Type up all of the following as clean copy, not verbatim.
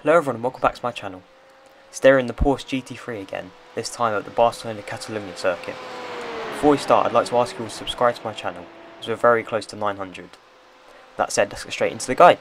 Hello everyone and welcome back to my channel. Today we're in the Porsche GT3 again, this time at the Barcelona Catalunya circuit. Before we start, I'd like to ask you all to subscribe to my channel, as we're very close to 900. That said, let's get straight into the guide.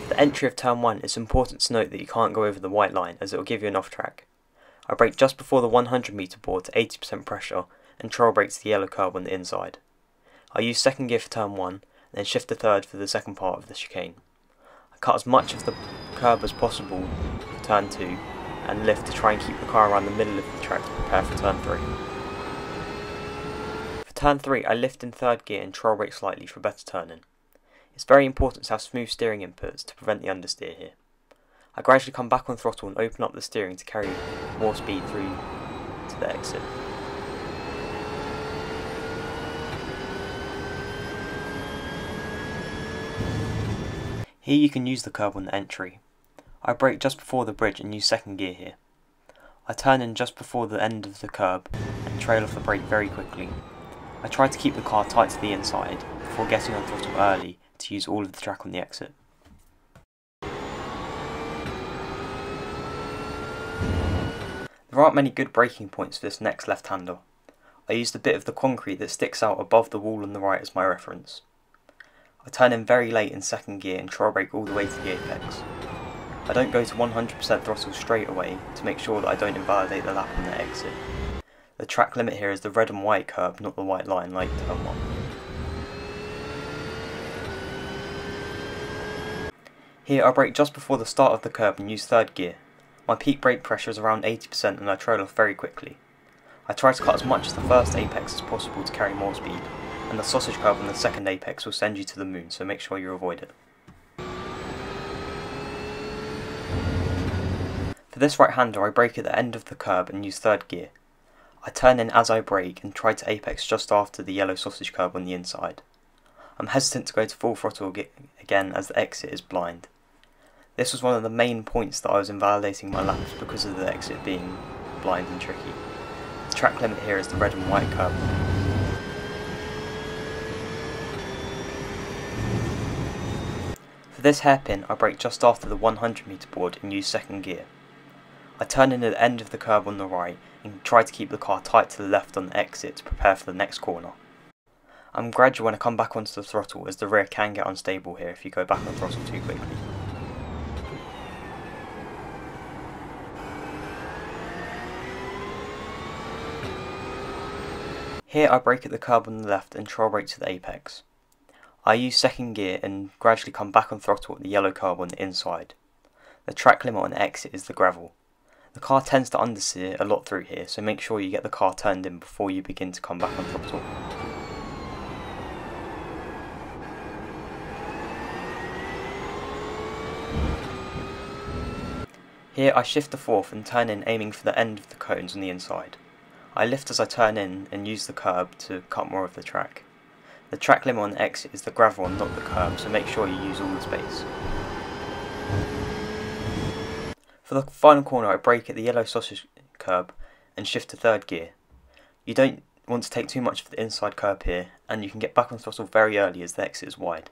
The entry of turn 1, it's important to note that you can't go over the white line as it will give you an off track. I brake just before the 100 metre board to 80% pressure and trail brake to the yellow curb on the inside. I use second gear for turn 1 and then shift to third for the second part of the chicane. I cut as much of the curb as possible for turn 2 and lift to try and keep the car around the middle of the track to prepare for turn 3. For turn 3 I lift in third gear and trail brake slightly for better turning. It's very important to have smooth steering inputs to prevent the understeer here. I gradually come back on throttle and open up the steering to carry more speed through to the exit. Here you can use the curb on the entry. I brake just before the bridge and use second gear here. I turn in just before the end of the curb and trail off the brake very quickly. I try to keep the car tight to the inside before getting on throttle early to use all of the track on the exit. There aren't many good braking points for this next left-hander. I use the bit of the concrete that sticks out above the wall on the right as my reference. I turn in very late in second gear and trail brake all the way to the apex. I don't go to 100% throttle straight away to make sure that I don't invalidate the lap on the exit. The track limit here is the red and white curb, not the white line like turn 1. Here I brake just before the start of the curb and use third gear. My peak brake pressure is around 80% and I trail off very quickly. I try to cut as much as the first apex as possible to carry more speed, and the sausage curb on the second apex will send you to the moon, so make sure you avoid it. For this right-hander I brake at the end of the curb and use third gear. I turn in as I brake and try to apex just after the yellow sausage curb on the inside. I'm hesitant to go to full throttle again as the exit is blind. This was one of the main points that I was invalidating my laps because of the exit being blind and tricky. The track limit here is the red and white curb. For this hairpin I brake just after the 100 metre board and use second gear. I turn in at the end of the curb on the right and try to keep the car tight to the left on the exit to prepare for the next corner. I'm gradual when I come back onto the throttle as the rear can get unstable here if you go back on throttle too quickly. Here I brake at the curb on the left and troll brake to the apex. I use second gear and gradually come back on throttle at the yellow curb on the inside. The track limit on exit is the gravel. The car tends to understeer a lot through here, so make sure you get the car turned in before you begin to come back on throttle. Here I shift to fourth and turn in, aiming for the end of the cones on the inside. I lift as I turn in and use the curb to cut more of the track. The track limit on exit is the gravel and not the curb, so make sure you use all the space. For the final corner I brake at the yellow sausage curb and shift to third gear. You don't want to take too much of the inside curb here, and you can get back on throttle very early as the exit is wide.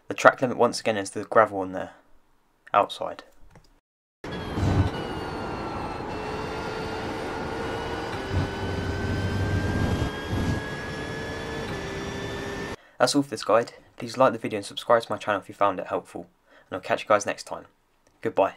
The track limit once again is the gravel on the outside. That's all for this guide. Please like the video and subscribe to my channel if you found it helpful, and I'll catch you guys next time. Goodbye.